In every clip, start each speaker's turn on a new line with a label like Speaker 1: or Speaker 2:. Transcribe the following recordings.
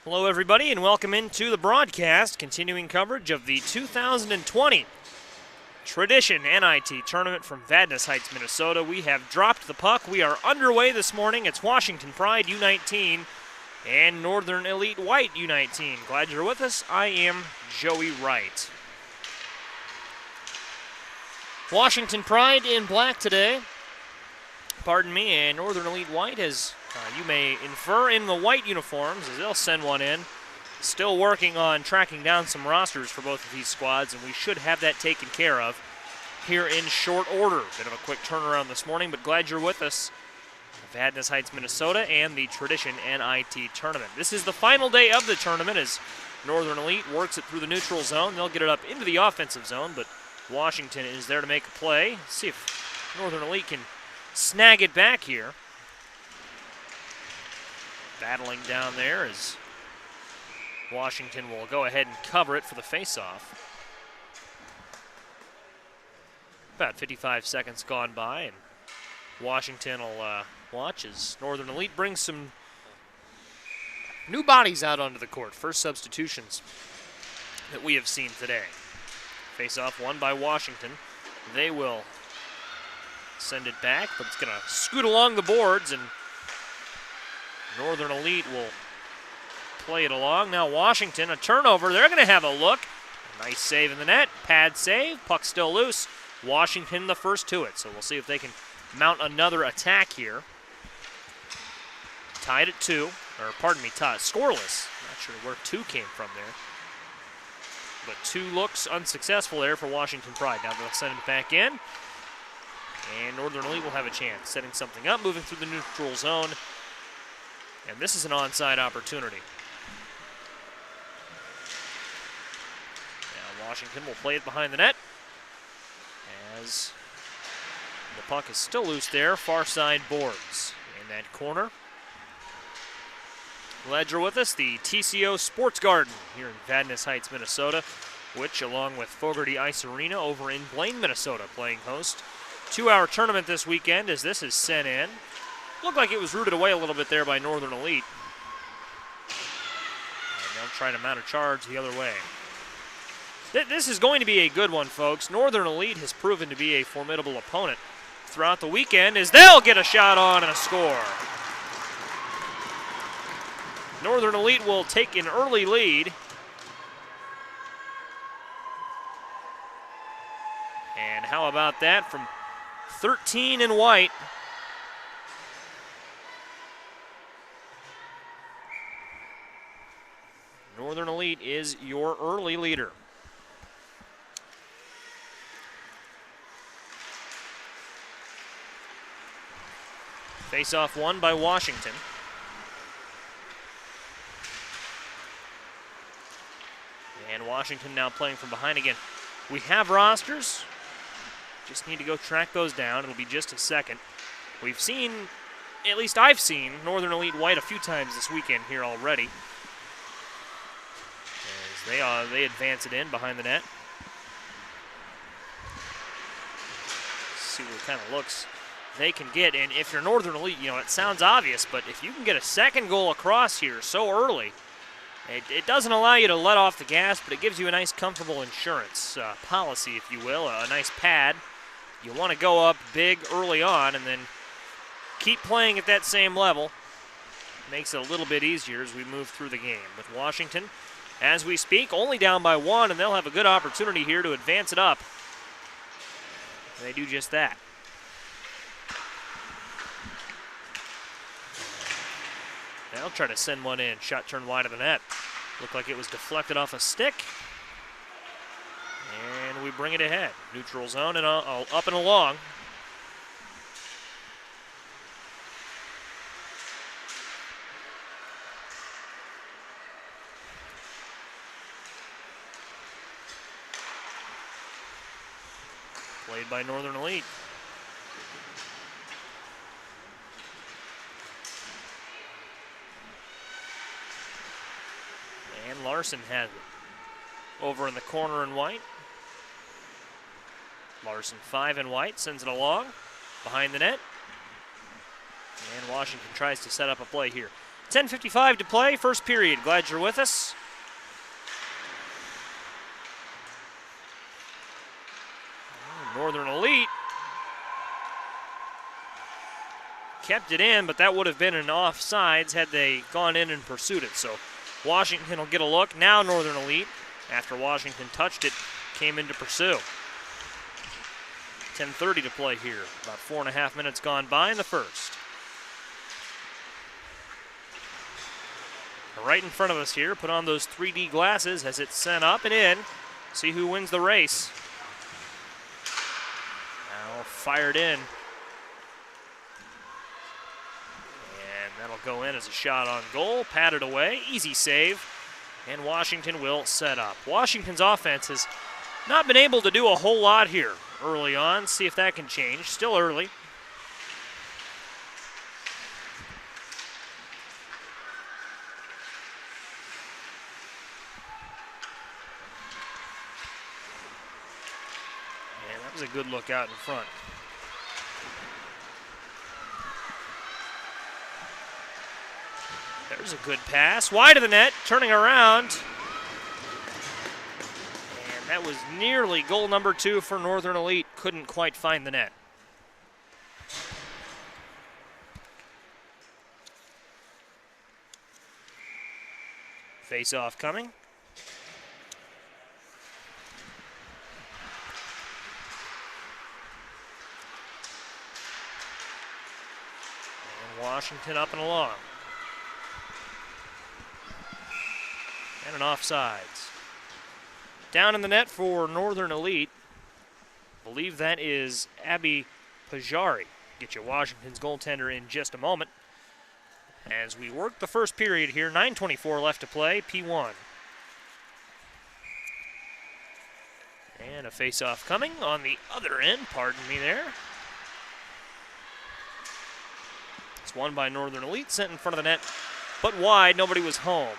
Speaker 1: Hello, everybody, and welcome into the broadcast, continuing coverage of the 2020 Tradition NIT tournament from Vadnais Heights, Minnesota. We have dropped the puck. We are underway this morning. It's Washington Pride U19 and Northern Elite White U19. Glad you're with us. I am Joey Wright. Washington Pride in black today. Pardon me, and Northern Elite White has, you may infer, in the white uniforms as they'll send one in. Still working on tracking down some rosters for both of these squads, and we should have that taken care of here in short order. Bit of a quick turnaround this morning, but glad you're with us. Vadnais Heights, Minnesota, and the Tradition NIT tournament. This is the final day of the tournament as Northern Elite works it through the neutral zone. They'll get it up into the offensive zone, but Washington is there to make a play. See if Northern Elite can snag it back here. Battling down there as Washington will go ahead and cover it for the faceoff. About 55 seconds gone by, and Washington will watch as Northern Elite brings some new bodies out onto the court. First substitutions that we have seen today. Faceoff won by Washington. They will send it back, but it's going to scoot along the boards, and Northern Elite will play it along. Now Washington, a turnover. They're going to have a look. Nice save in the net. Pad save. Puck still loose. Washington the first to it, so we'll see if they can mount another attack here. Tied at 2, or pardon me, tied, scoreless. Not sure where 2 came from there. But 2 looks unsuccessful there for Washington Pride. Now they'll send it back in. And Northern Elite will have a chance, setting something up, moving through the neutral zone. And this is an onside opportunity. Now Washington will play it behind the net as the puck is still loose there, far side boards in that corner. Glad you're with us. The TCO Sports Garden here in Vadnais Heights, Minnesota, which along with Fogarty Ice Arena over in Blaine, Minnesota, playing host. 2-hour tournament this weekend as this is sent in. Looked like it was rooted away a little bit there by Northern Elite. And they'll try to mount a charge the other way. This is going to be a good one, folks. Northern Elite has proven to be a formidable opponent throughout the weekend as they'll get a shot on and a score. Northern Elite will take an early lead. And how about that from 13 in white? Northern Elite is your early leader. Face-off won by Washington. And Washington now playing from behind again. We have rosters. Just need to go track those down. It'll be just a second. We've seen, at least I've seen, Northern Elite White a few times this weekend here already. As they advance it in behind the net. See what kind of looks they can get. And if you're Northern Elite, you know, it sounds obvious, but if you can get a second goal across here so early, it doesn't allow you to let off the gas, but it gives you a nice, comfortable insurance policy, if you will, a nice pad. You want to go up big early on and then keep playing at that same level. Makes it a little bit easier as we move through the game. With Washington, as we speak, only down by 1, and they'll have a good opportunity here to advance it up. They do just that. They'll try to send one in. Shot turned wide of the net. Looked like it was deflected off a stick. And we bring it ahead. Neutral zone and up and along. Played by Northern Elite. And Larson has it. Over in the corner in white. Larson 5 in white, sends it along. Behind the net. And Washington tries to set up a play here. 10:55 to play, first period. Glad you're with us. Northern Elite kept it in, but that would have been an offsides had they gone in and pursued it. So Washington will get a look. Now Northern Elite, after Washington touched it, came in to pursue. 10:30 to play here. About 4.5 minutes gone by in the first. Right in front of us here, put on those 3D glasses as it's sent up and in. See who wins the race. Now fired in. And that'll go in as a shot on goal. Patted away, easy save. And Washington will set up. Washington's offense has not been able to do a whole lot here early on. See if that can change. Still early. And that was a good look out in front. There's a good pass. Wide of the net, turning around. And that was nearly goal number 2 for Northern Elite. Couldn't quite find the net. Face-off coming. And Washington up and along. And an offsides. Down in the net for Northern Elite. Believe that is Abby Pajari. Get you Washington's goaltender in just a moment. As we work the first period here, 9:24 left to play, P1. And a face-off coming on the other end, pardon me there. It's won by Northern Elite, sent in front of the net, but wide, nobody was home.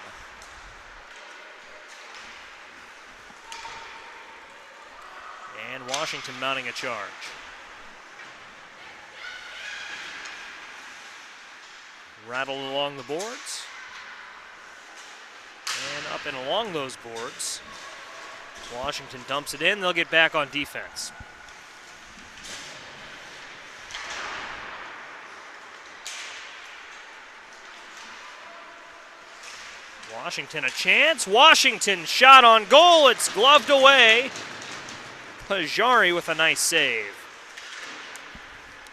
Speaker 1: And Washington mounting a charge. Rattled along the boards. And up and along those boards. Washington dumps it in. They'll get back on defense. Washington a chance. Washington shot on goal. It's gloved away. Pajari with a nice save.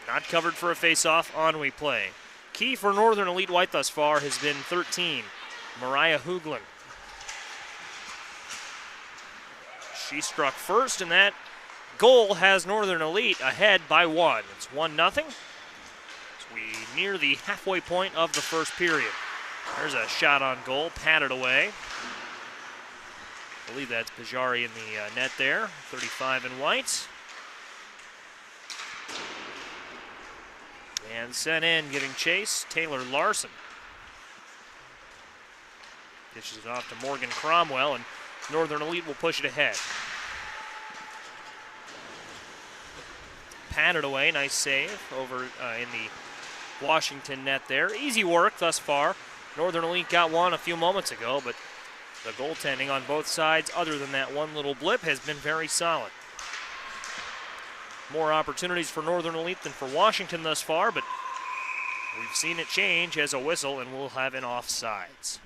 Speaker 1: Not covered for a face-off, on we play. Key for Northern Elite White thus far has been 13, Mariah Hooglin. She struck first, and that goal has Northern Elite ahead by 1. It's 1-0 as we near the halfway point of the first period. There's a shot on goal, patted away. I believe that's Pajari in the net there, 35 in white. And sent in, giving chase, Taylor Larson. Dishes it off to Morgan Cromwell, and Northern Elite will push it ahead. Patted away, nice save over in the Washington net there. Easy work thus far. Northern Elite got one a few moments ago, but the goaltending on both sides, other than that one little blip, has been very solid. More opportunities for Northern Elite than for Washington thus far, but we've seen it change as a whistle, and we'll have an offsides.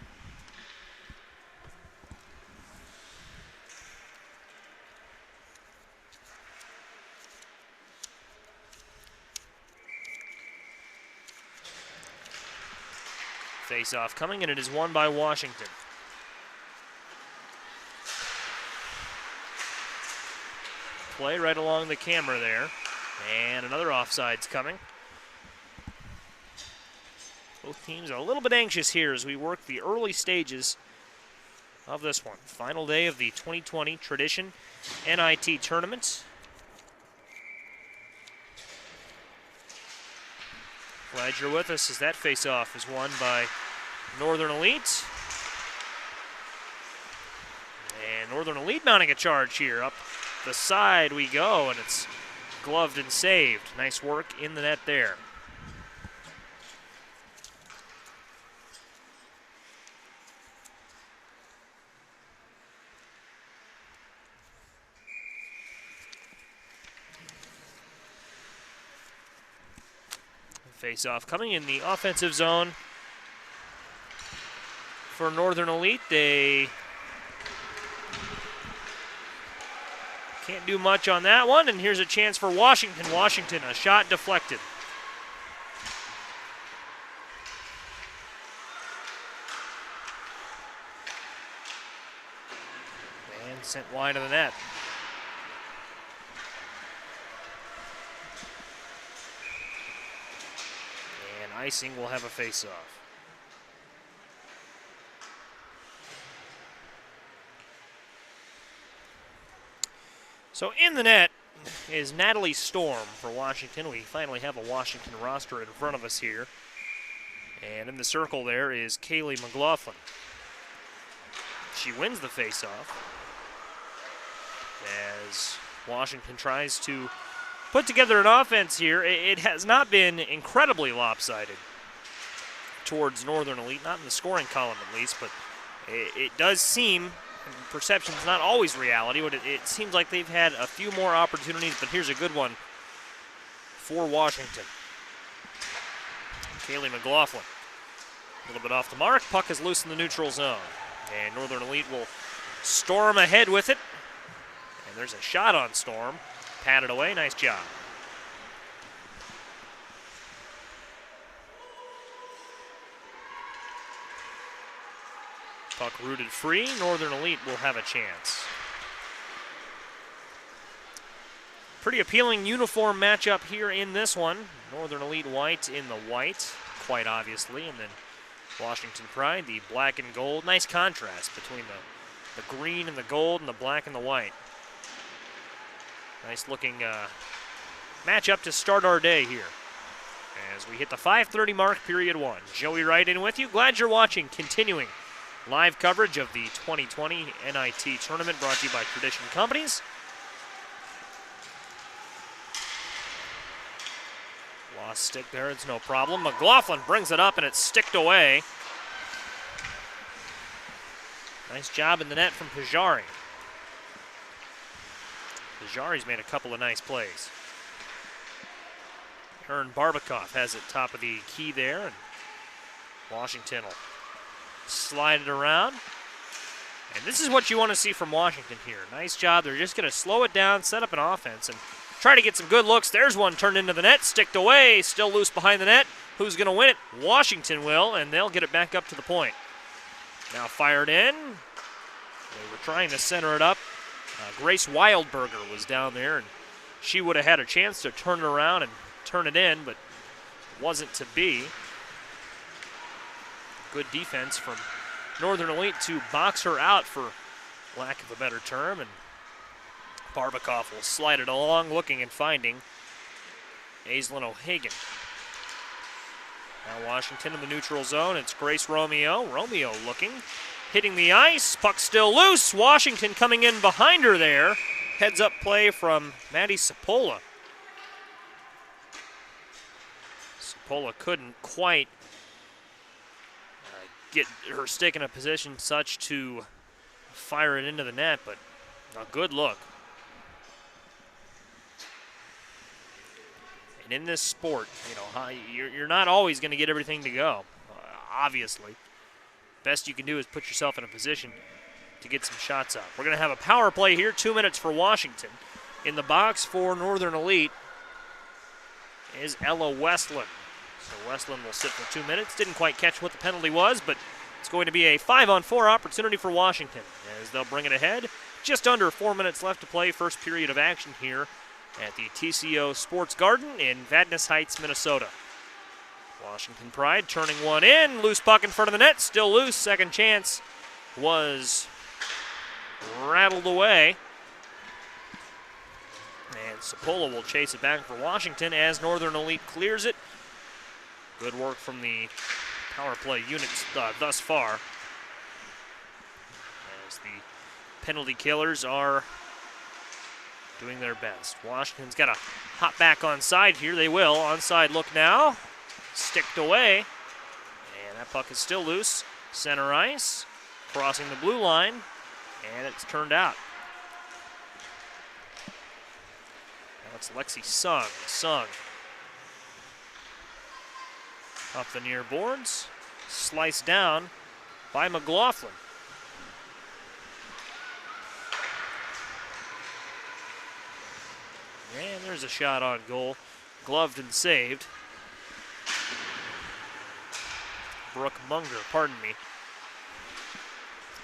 Speaker 1: Face-off coming, and it is won by Washington. Play right along the camera there. And another offsides coming. Both teams are a little bit anxious here as we work the early stages of this one. Final day of the 2020 Tradition NIT tournament. Glad you're with us as that face-off is won by Northern Elite. And Northern Elite mounting a charge here. Up the side we go, and it's gloved and saved. Nice work in the net there. Face-off coming in the offensive zone for Northern Elite. They can't do much on that one, and here's a chance for Washington. Washington, a shot deflected. And sent wide of the net. And Icing will have a face-off. So in the net is Natalie Storm for Washington. We finally have a Washington roster in front of us here. And in the circle there is Kaylee McLaughlin. She wins the faceoff as Washington tries to put together an offense here. It has not been incredibly lopsided towards Northern Elite, not in the scoring column at least, but it does seem, perception's not always reality, but it seems like they've had a few more opportunities, but here's a good one for Washington. Kaylee McLaughlin, a little bit off the mark. Puck is loose in the neutral zone, and Northern Elite will storm ahead with it. And there's a shot on Storm, patted away, nice job. Puck rooted free. Northern Elite will have a chance. Pretty appealing uniform matchup here in this one. Northern Elite white in the white, quite obviously, and then Washington Pride, the black and gold. Nice contrast between the green and the gold and the black and the white. Nice looking matchup to start our day here as we hit the 5:30 mark, period one. Joey Wright in with you. Glad you're watching. Continuing live coverage of the 2020 NIT tournament brought to you by Tradition Companies. Lost stick there, it's no problem. McLaughlin brings it up and it's sticked away. Nice job in the net from Pajari. Pajari's made a couple of nice plays. Aaron Barbakov has it top of the key there, and Washington will slide it around. And this is what you want to see from Washington here. Nice job. They're just going to slow it down, set up an offense, and try to get some good looks. There's one turned into the net, sticked away, still loose behind the net. Who's going to win it? Washington will, and they'll get it back up to the point. Now fired in. They were trying to center it up. Grace Wildberger was down there, and she would have had a chance to turn it around and turn it in, but wasn't to be. Good defense from Northern Elite to box her out, for lack of a better term, and Barbakov will slide it along, looking and finding Aislinn O'Hagan. Now Washington in the neutral zone. It's Grace Romeo. Romeo looking, hitting the ice. Puck still loose. Washington coming in behind her there. Heads up play from Maddie Sapola. Sapola couldn't quite get her stick in a position such to fire it into the net, but a good look. And in this sport, you know, you're not always going to get everything to go, obviously. Best you can do is put yourself in a position to get some shots up. We're going to have a power play here, 2 minutes for Washington. In the box for Northern Elite is Ella Westland. So Westland will sit for 2 minutes. Didn't quite catch what the penalty was, but it's going to be a 5-on-4 opportunity for Washington as they'll bring it ahead. Just under 4 minutes left to play. First period of action here at the TCO Sports Garden in Vadnais Heights, Minnesota. Washington Pride turning one in. Loose puck in front of the net. Still loose. Second chance was rattled away. And Sapola will chase it back for Washington as Northern Elite clears it. Good work from the power play units thus far, as the penalty killers are doing their best. Washington's got to hop back onside here. They will. Onside look now. Sticked away. And that puck is still loose. Center ice. Crossing the blue line. And it's turned out. Now it's Lexi Sung. Sung Up the near boards. Sliced down by McLaughlin. And there's a shot on goal. Gloved and saved. Brooke Munger, pardon me.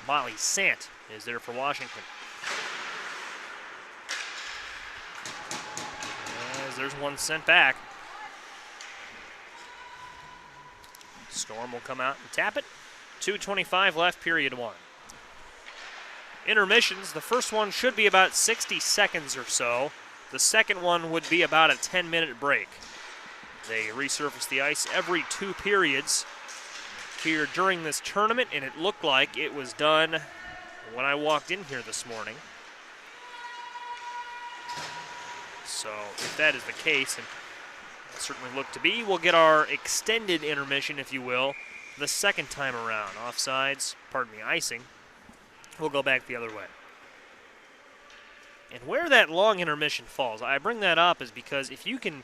Speaker 1: Molly Sant is there for Washington. As there's one sent back. Storm will come out and tap it. 2:25 left, period 1. Intermissions, the first one should be about 60 seconds or so. The second one would be about a 10-minute break. They resurface the ice every 2 periods here during this tournament, and it looked like it was done when I walked in here this morning. So if that is the case, and it certainly looked to be, we'll get our extended intermission, if you will, the second time around. Offsides, pardon me, icing. We'll go back the other way. And where that long intermission falls, I bring that up is because if you can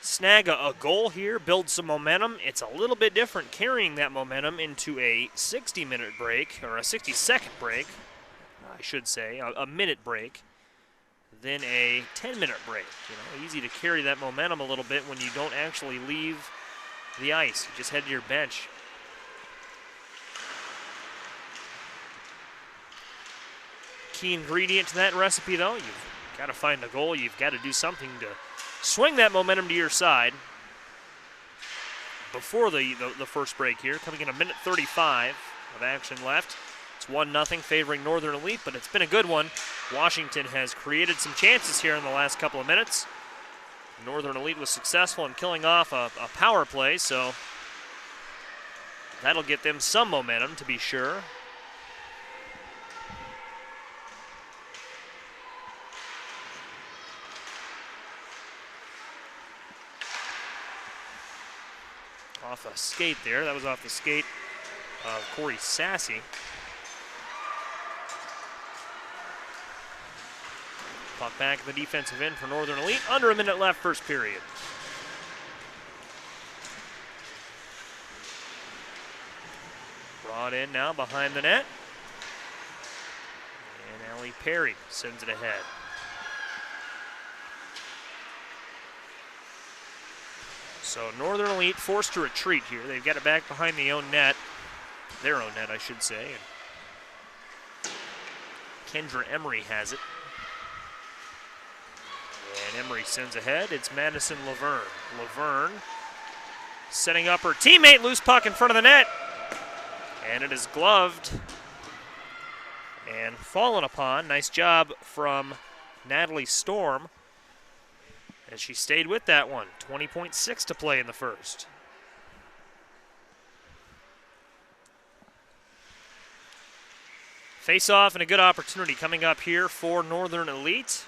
Speaker 1: snag a goal here, build some momentum, it's a little bit different carrying that momentum into a 60-minute break, or a 60-second break, I should say, a minute break, than a 10-minute break. You know, easy to carry that momentum a little bit when you don't actually leave the ice. You just head to your bench. Key ingredient to that recipe, though, you've got to find a goal. You've got to do something to swing that momentum to your side. Before the first break here, coming in a minute 35 of action left. It's 1-0 favoring Northern Elite, but it's been a good one. Washington has created some chances here in the last couple of minutes. Northern Elite was successful in killing off a power play, so that'll get them some momentum, to be sure. Off a skate there. That was off the skate of Corey Sassy. Puck back at the defensive end for Northern Elite. Under a minute left, first period. Brought in now behind the net. And Allie Perry sends it ahead. So Northern Elite forced to retreat here. They've got it back behind their own net, I should say. And Kendra Emery has it. And Emery sends ahead. It's Madison Laverne. Laverne setting up her teammate. Loose puck in front of the net. And it is gloved and fallen upon. Nice job from Natalie Storm as she stayed with that one. 20.6 to play in the first. Face-off and a good opportunity coming up here for Northern Elite.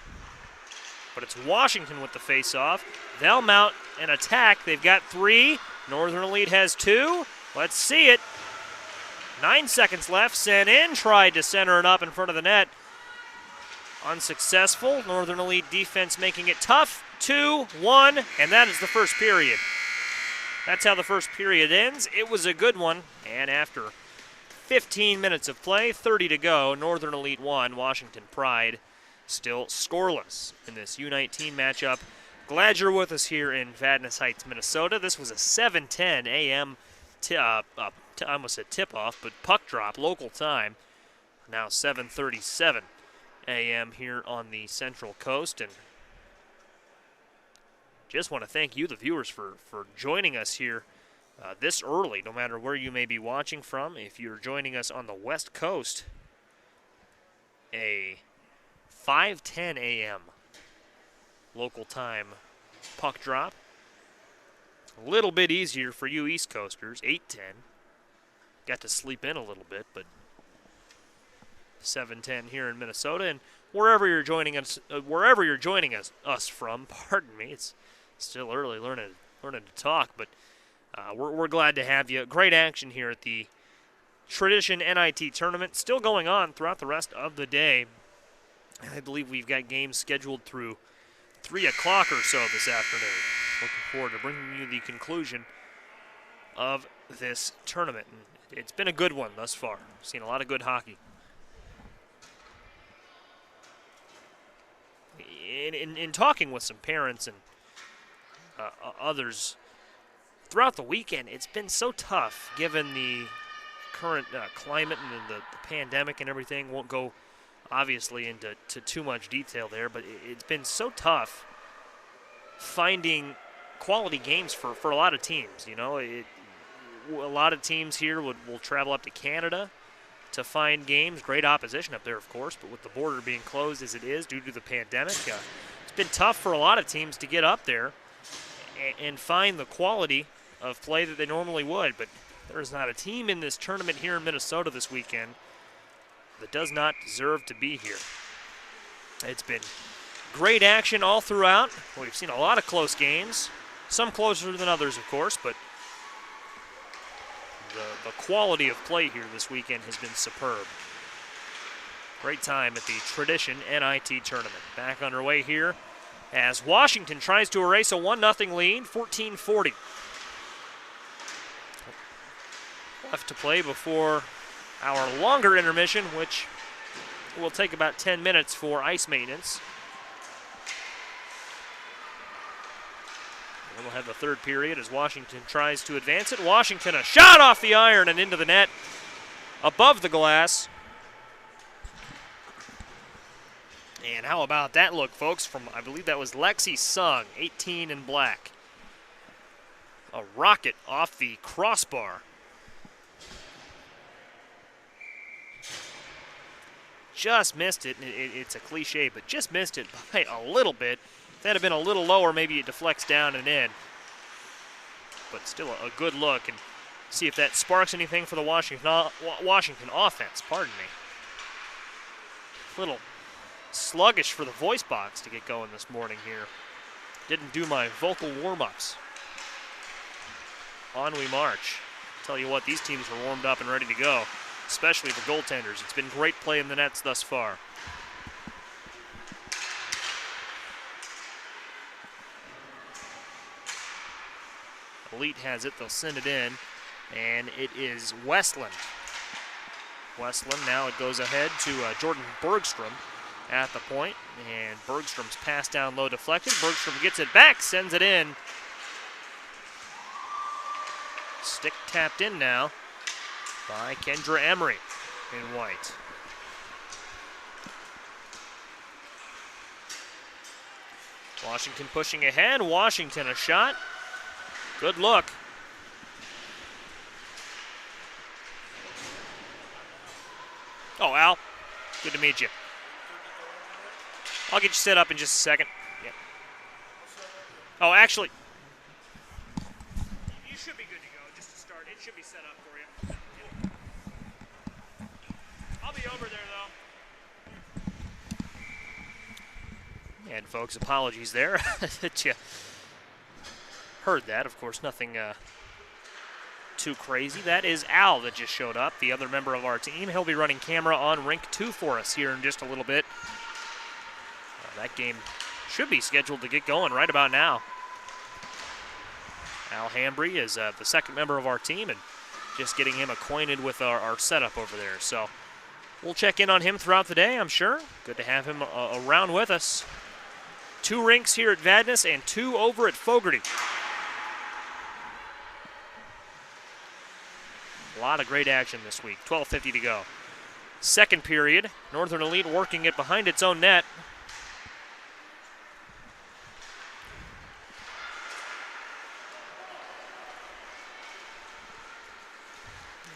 Speaker 1: But it's Washington with the face-off. They'll mount an attack. They've got 3. Northern Elite has 2. Let's see it. 9 seconds left. Sent in. Tried to center it up in front of the net. Unsuccessful. Northern Elite defense making it tough. 2-1, and that is the first period. That's how the first period ends. It was a good one, and after 15 minutes of play, 30 to go, Northern Elite 1, Washington Pride still scoreless in this U19 matchup. Glad you're with us here in Vadnais Heights, Minnesota. This was a 7:10 a.m. I almost said tip-off, but puck drop, local time. Now 7:37 a.m. here on the Central Coast, and just want to thank you, the viewers, for joining us here this early, no matter where you may be watching from. If you're joining us on the West Coast, a 5:10 a.m. local time puck drop. A little bit easier for you East Coasters, 8:10. Got to sleep in a little bit, but 7:10 here in Minnesota, and wherever you're joining us from, pardon me, it's still early, learning to talk, but we're glad to have you. Great action here at the Tradition NIT tournament, still going on throughout the rest of the day. I believe we've got games scheduled through 3 o'clock or so this afternoon. Looking forward to bringing you the conclusion of this tournament. And it's been a good one thus far. Seen a lot of good hockey. In talking with some parents and others throughout the weekend, it's been so tough given the current climate and the pandemic and everything. Won't go obviously into too much detail there, but it's been so tough finding quality games for a lot of teams. You know, a lot of teams here will travel up to Canada to find games. Great opposition up there, of course, but with the border being closed as it is due to the pandemic, it's been tough for a lot of teams to get up there and find the quality of play that they normally would. But there's not a team in this tournament here in Minnesota this weekend that does not deserve to be here. It's been great action all throughout. We've seen a lot of close games, some closer than others, of course, but the quality of play here this weekend has been superb. Great time at the Tradition NIT tournament. Back underway here as Washington tries to erase a 1-0 lead, 14-40. Left to play before our longer intermission, which will take about 10 minutes for ice maintenance. And we'll have the third period as Washington tries to advance it. Washington, a shot off the iron and into the net, above the glass. And how about that look, folks, from, I believe that was Lexi Sung, 18 in black. A rocket off the crossbar. Just missed it. It's a cliche, but just missed it by a little bit. If that had been a little lower, maybe it deflects down and in. But still a good look, and see if that sparks anything for the Washington offense. Pardon me. A little sluggish for the voice box to get going this morning here. Didn't do my vocal warm-ups. On we march. Tell you what, these teams are warmed up and ready to go, especially the goaltenders. It's been great play in the nets thus far. Elite has it. They'll send it in, and it is Westland. Westland, now it goes ahead to Jordan Bergstrom at the point, and Bergstrom's pass down low deflected. Bergstrom gets it back, sends it in. Stick tapped in now by Kendra Emery in white. Washington pushing ahead. Washington a shot. Good look. Oh, Al, good to meet you. I'll get you set up in just a second. Yeah. Oh, actually, you should be good to go just to start. It should be set up for you. I'll be over there, though. And, folks, apologies there that you heard that. Of course, nothing too crazy. That is Al that just showed up, the other member of our team. He'll be running camera on rink 2 for us here in just a little bit. That game should be scheduled to get going right about now. Al Hambry is the second member of our team, and just getting him acquainted with our setup over there. So we'll check in on him throughout the day, I'm sure. Good to have him around with us. 2 rinks here at Vadnais and 2 over at Fogarty. A lot of great action this week. 12:50 to go. Second period, Northern Elite working it behind its own net.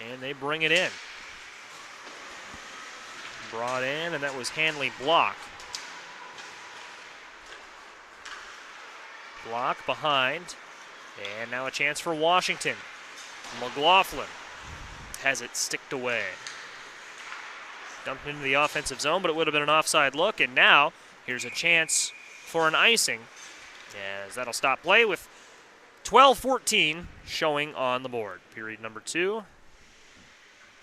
Speaker 1: And they bring it in. Brought in, and that was Hanley Block. Block behind. And now a chance for Washington. McLaughlin has it sticked away. Dumped into the offensive zone, but it would have been an offside look. And now here's a chance for an icing, as that'll stop play with 12-14 showing on the board. Period number 2.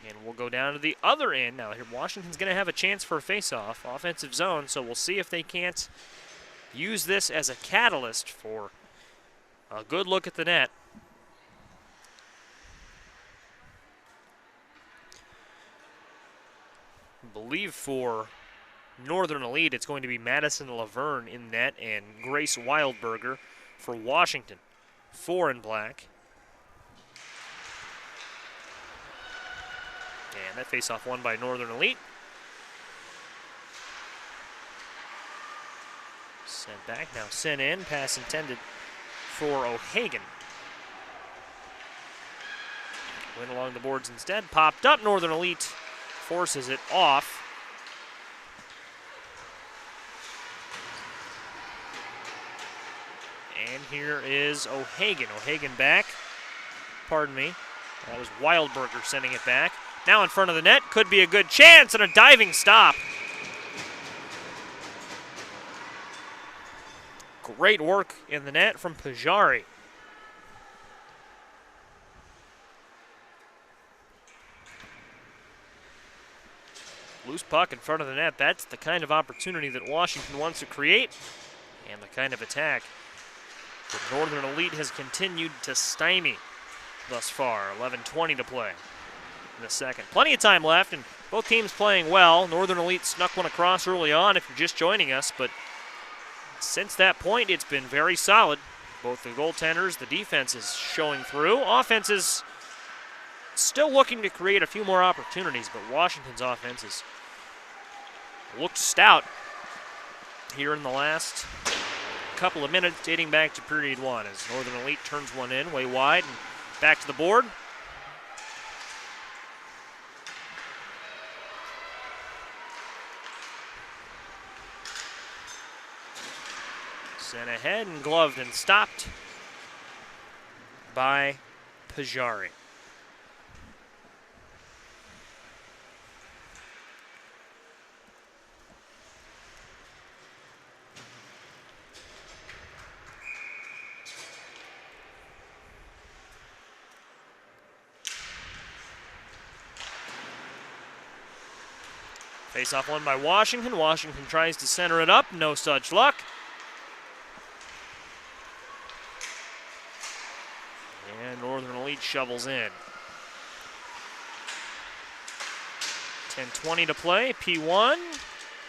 Speaker 1: And we'll go down to the other end. Now here Washington's going to have a chance for a face-off, offensive zone, so we'll see if they can't use this as a catalyst for a good look at the net. believe for Northern Elite, it's going to be Madison Laverne in net and Grace Wildberger for Washington. 4 in black. And that faceoff won by Northern Elite. Sent back, now sent in. Pass intended for O'Hagan. Went along the boards instead. Popped up. Northern Elite forces it off. And here is O'Hagan. O'Hagan back. Pardon me. That was Wildberger sending it back. Now in front of the net. Could be a good chance and a diving stop. Great work in the net from Pajari. Loose puck in front of the net. That's the kind of opportunity that Washington wants to create and the kind of attack that Northern Elite has continued to stymie thus far. 11:20 to play in the second. Plenty of time left, and both teams playing well. Northern Elite snuck one across early on if you're just joining us, but since that point, it's been very solid. Both the goaltenders, the defense is showing through. Offense is still looking to create a few more opportunities, but Washington's offense has looked stout here in the last couple of minutes, dating back to period 1, as Northern Elite turns one in way wide and back to the board. Sent ahead and gloved and stopped by Pajari. Face-off won by Washington. Washington tries to center it up. No such luck. And Northern Elite shovels in. 10:20 to play. P1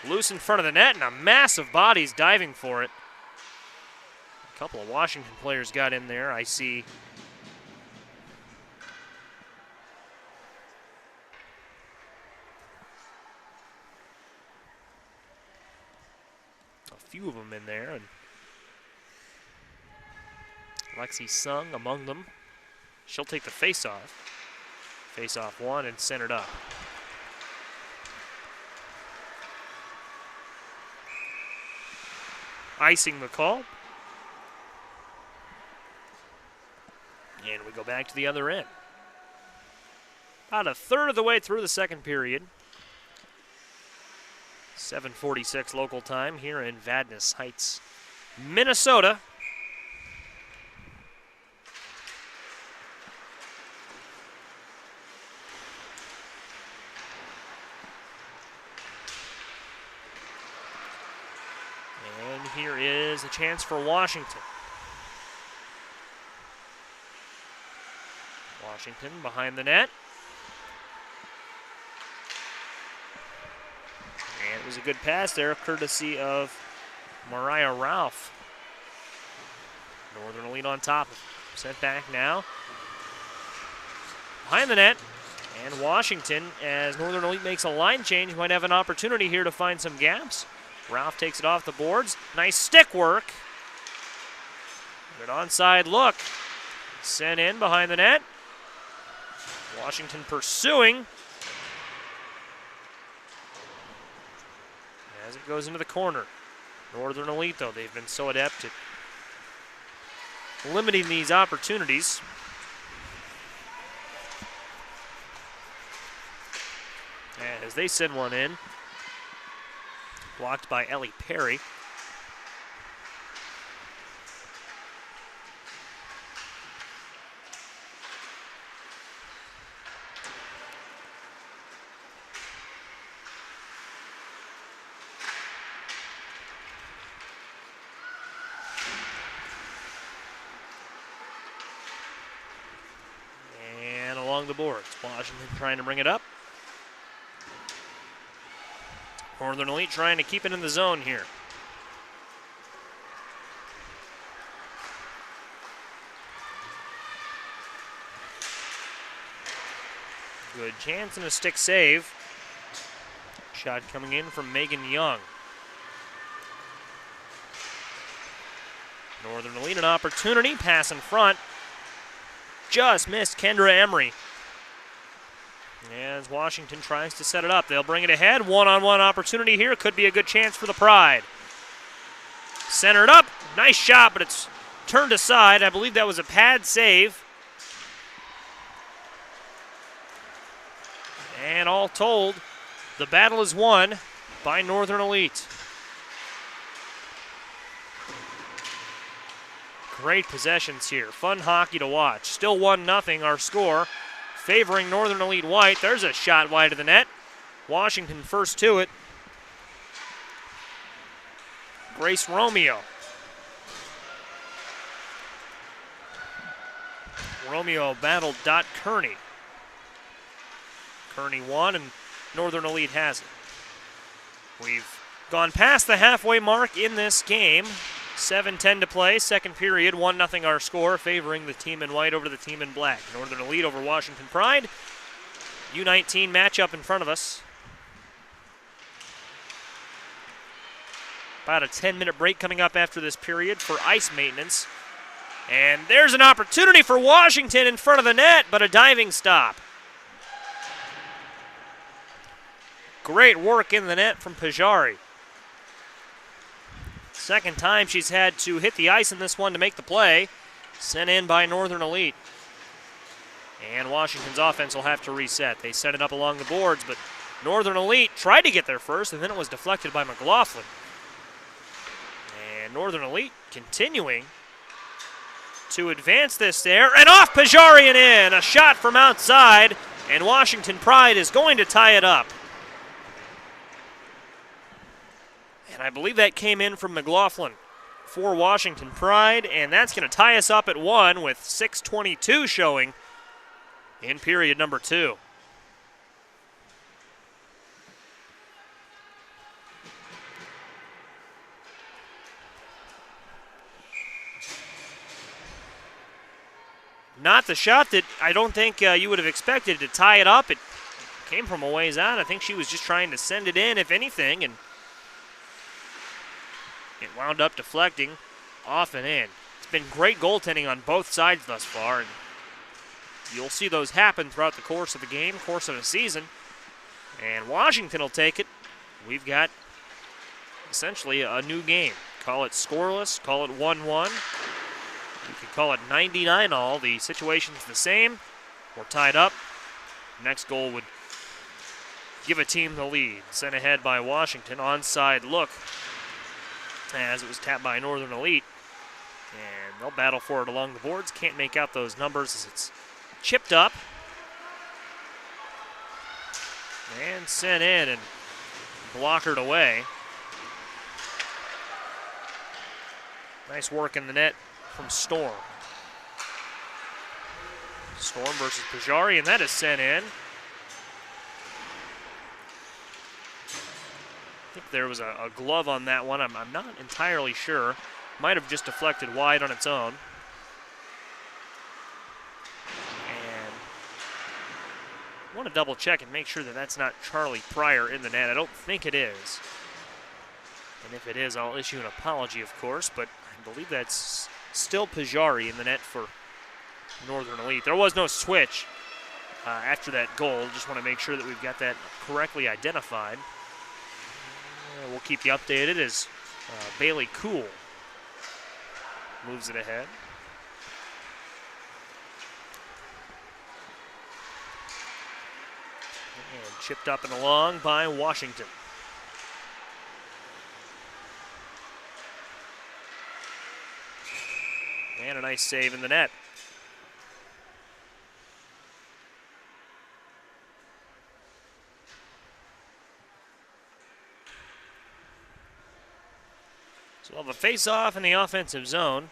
Speaker 1: loose in front of the net, and a mass of bodies diving for it. A couple of Washington players got in there. I see a few of them in there, and Lexi Sung among them. She'll take the face-off. Face-off one and centered up. Icing the call. And we go back to the other end. About a third of the way through the second period. 7:46 local time here in Vadnais Heights, Minnesota. And here is a chance for Washington. Washington behind the net. And it was a good pass there, courtesy of Mariah Ralph. Northern Elite on top. Sent back now. Behind the net. And Washington, as Northern Elite makes a line change, might have an opportunity here to find some gaps. Ralph takes it off the boards. Nice stick work. Good onside look. Sent in behind the net. Washington pursuing. As it goes into the corner. Northern Elite, though, they've been so adept at limiting these opportunities. As they send one in. Blocked by Ellie Perry. And along the boards, Washington trying to bring it up. Northern Elite trying to keep it in the zone here. Good chance and a stick save. Shot coming in from Megan Young. Northern Elite an opportunity, pass in front. Just missed Kendra Emery. As Washington tries to set it up, they'll bring it ahead. One-on-one opportunity here. Could be a good chance for the Pride. Centered up. Nice shot, but it's turned aside. I believe that was a pad save. And all told, the battle is won by Northern Elite. Great possessions here. Fun hockey to watch. Still 1-0 our score, favoring Northern Elite white. There's a shot wide of the net. Washington first to it. Grace Romeo. Romeo battled Dot Kearney. Kearney won and Northern Elite has it. We've gone past the halfway mark in this game. 7:10 to play, second period, 1-0 our score, favoring the team in white over the team in black. Northern Elite over Washington Pride. U19 matchup in front of us. About a 10-minute break coming up after this period for ice maintenance. And there's an opportunity for Washington in front of the net, but a diving stop. Great work in the net from Pajari. Second time she's had to hit the ice in this one to make the play. Sent in by Northern Elite. And Washington's offense will have to reset. They set it up along the boards, but Northern Elite tried to get there first, and then it was deflected by McLaughlin. And Northern Elite continuing to advance this there, and off Pajari and in. A shot from outside, and Washington Pride is going to tie it up. And I believe that came in from McLaughlin for Washington Pride, and that's going to tie us up at 1 with 6:22 showing in period number 2. Not the shot that I don't think you would have expected to tie it up. It came from a ways out. I think she was just trying to send it in, if anything, and it wound up deflecting off and in. It's been great goaltending on both sides thus far, and you'll see those happen throughout the course of the game, course of the season. And Washington will take it. We've got essentially a new game. Call it scoreless, call it 1-1. You could call it 99 all. The situation's the same. We're tied up. Next goal would give a team the lead. Sent ahead by Washington. Onside look as it was tapped by Northern Elite. And they'll battle for it along the boards. Can't make out those numbers as it's chipped up. And sent in and blockered away. Nice work in the net from Storm. Storm versus Pajari, and that is sent in. I think there was a glove on that one. I'm not entirely sure. Might have just deflected wide on its own. And I want to double check and make sure that that's not Charlie Pryor in the net. I don't think it is. And if it is, I'll issue an apology, of course, but I believe that's still Pajari in the net for Northern Elite. There was no switch after that goal. Just want to make sure that we've got that correctly identified. We'll keep you updated as Bailey Cool moves it ahead. And chipped up and along by Washington. And a nice save in the net. So we'll have a face-off in the offensive zone.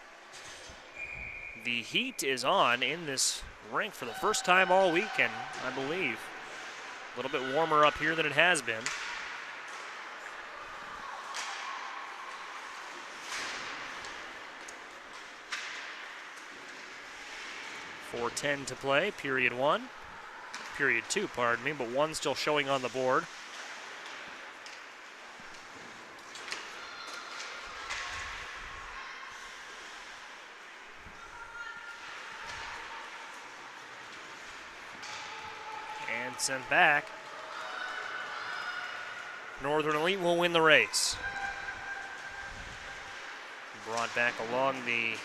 Speaker 1: The heat is on in this rink for the first time all weekend, I believe. A little bit warmer up here than it has been. 4:10 to play, period 1. Period 2, pardon me, but 1 still showing on the board. And sent back. Northern Elite will win the race. Brought back along the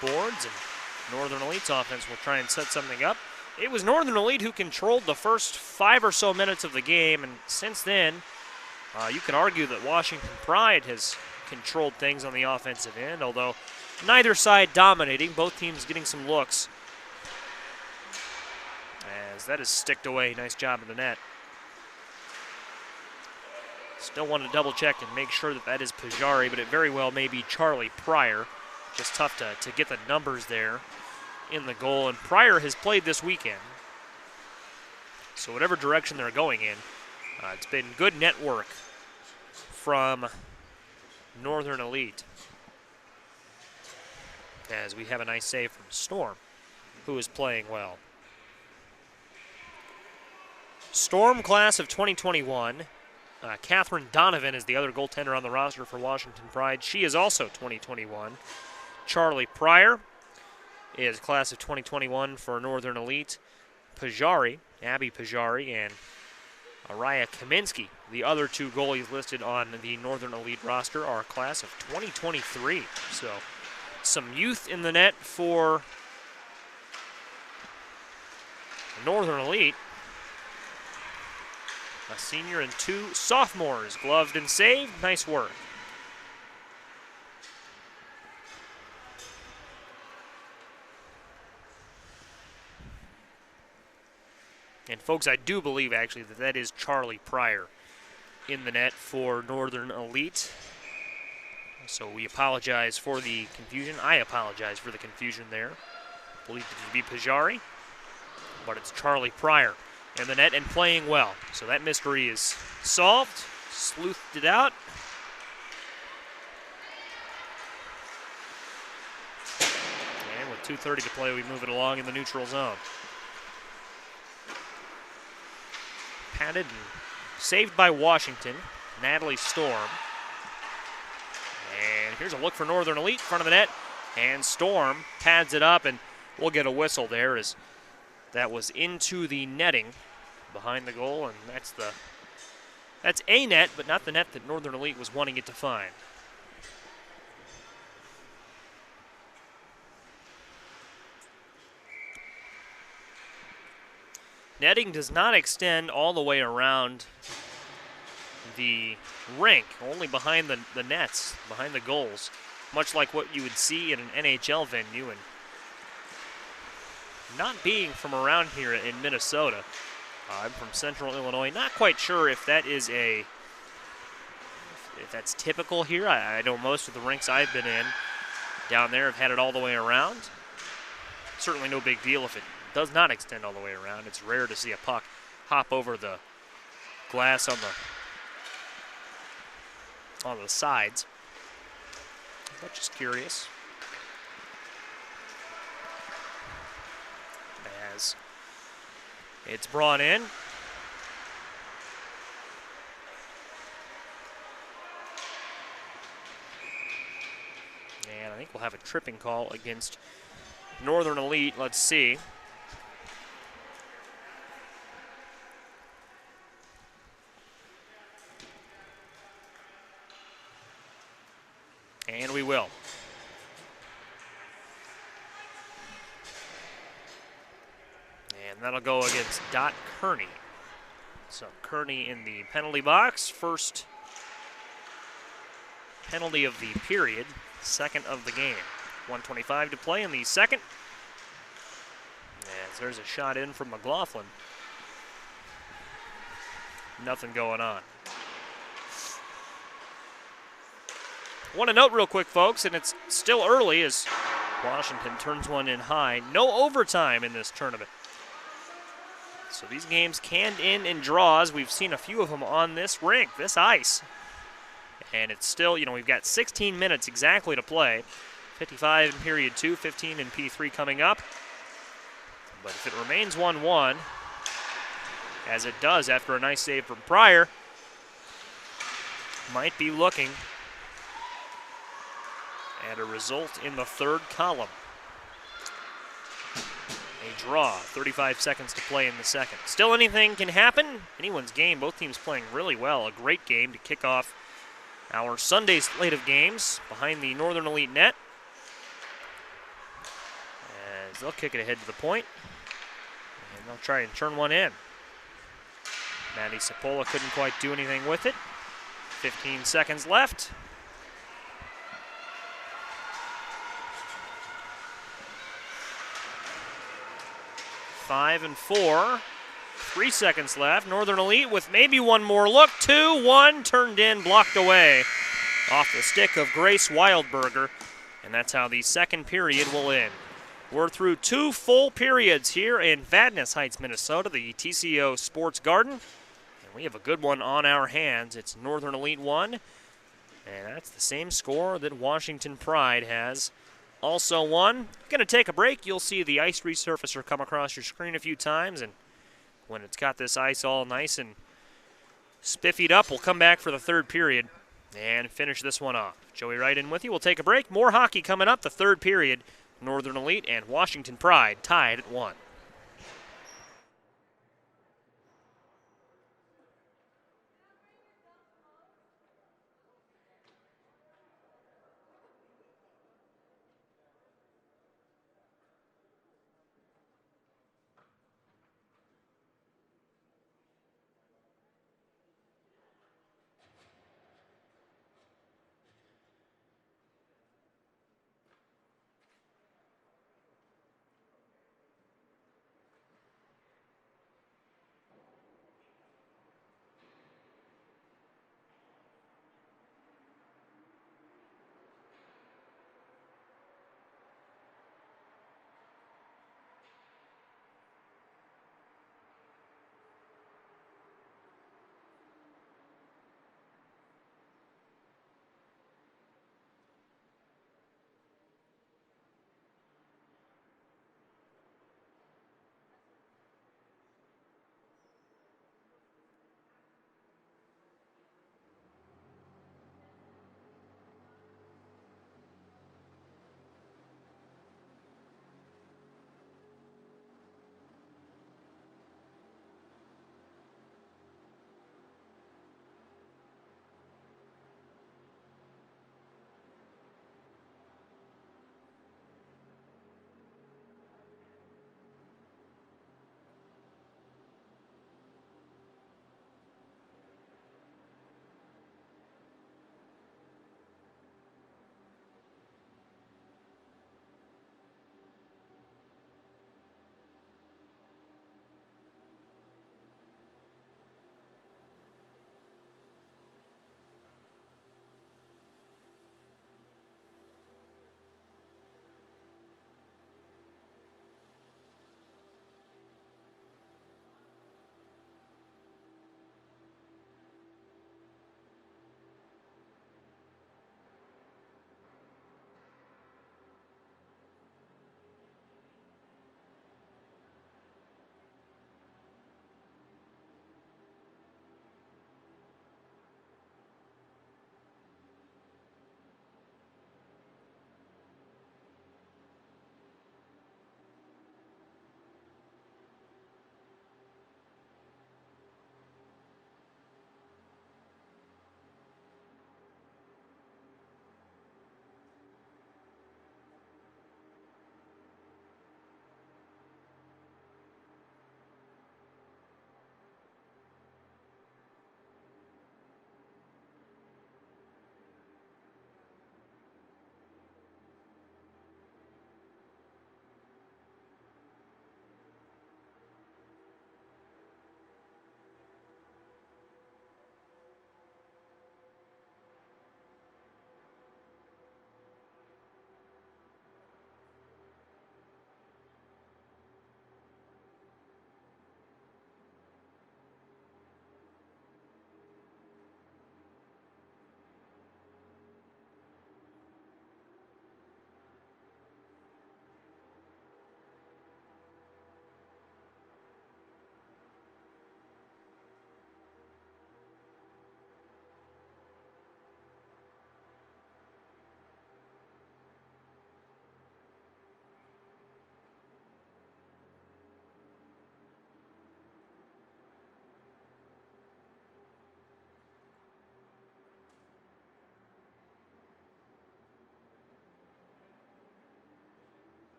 Speaker 1: boards, and Northern Elite's offense will try and set something up. It was Northern Elite who controlled the first 5 or so minutes of the game, and since then, you could argue that Washington Pride has controlled things on the offensive end, although neither side dominating, both teams getting some looks. As that is sticked away, nice job in the net. Still want to double check and make sure that that is Pajari, but it very well may be Charlie Pryor. Just tough to get the numbers there in the goal, and Pryor has played this weekend. So whatever direction they're going in, it's been good network from Northern Elite. As we have a nice save from Storm, who is playing well. Storm class of 2021. Catherine Donovan is the other goaltender on the roster for Washington Pride. She is also 2021. Charlie Pryor is class of 2021 for Northern Elite. Pajari, Abby Pajari, and Araya Kaminsky, the other 2 goalies listed on the Northern Elite roster, are class of 2023. So some youth in the net for Northern Elite. A senior and 2 sophomores, gloved and saved. Nice work. And folks, I do believe actually that is Charlie Pryor in the net for Northern Elite. So we apologize for the confusion. I apologize for the confusion there. I believe it to be Pajari, but it's Charlie Pryor in the net and playing well. So that mystery is solved. Sleuthed it out. And with 2:30 to play, we move it along in the neutral zone. Patted and saved by Washington, Natalie Storm. And here's a look for Northern Elite in front of the net. And Storm pads it up, and we'll get a whistle there as that was into the netting behind the goal, and that's a net, but not the net that Northern Elite was wanting it to find. Netting does not extend all the way around the rink, only behind the nets, behind the goals, much like what you would see in an NHL venue. And not being from around here in Minnesota, I'm from Central Illinois. Not quite sure if that is if that's typical here. I know most of the rinks I've been in down there have had it all the way around. Certainly no big deal if it does not extend all the way around. It's rare to see a puck hop over the glass on the sides. But just curious. As it's brought in. And I think we'll have a tripping call against Northern Elite. Let's see. And we will. And that'll go against Dot Kearney. So Kearney in the penalty box. First penalty of the period, second of the game. 1:25 to play in the second. As there's a shot in from McLaughlin. Nothing going on. Want to note real quick, folks, and it's still early as Washington turns one in high. No overtime in this tournament. So these games can end in draws. We've seen a few of them on this rink, this ice. And it's still, we've got 16 minutes exactly to play. 55 in period 2, 15 in P3 coming up. But if it remains 1-1, as it does after a nice save from Pryor, might be looking at a result in the third column. A draw, 35 seconds to play in the second. Still anything can happen. Anyone's game. Both teams playing really well. A great game to kick off our Sunday slate of games behind the Northern Elite net. As they'll kick it ahead to the point, and they'll try and turn one in. Maddie Sapola couldn't quite do anything with it. 15 seconds left. Five and 4. 3 seconds left. Northern Elite with maybe one more look. 2-1 turned in, blocked away off the stick of Grace Wildberger. And that's how the second period will end. We're through 2 full periods here in Vadnais Heights, Minnesota, the TCO Sports Garden. And we have a good one on our hands. It's Northern Elite 1. And that's the same score that Washington Pride has also won. Going to take a break. You'll see the ice resurfacer come across your screen a few times, and when it's got this ice all nice and spiffied up, we'll come back for the third period and finish this one off. Joey Wright in with you. We'll take a break. More hockey coming up. The third period. Northern Elite and Washington Pride tied at 1.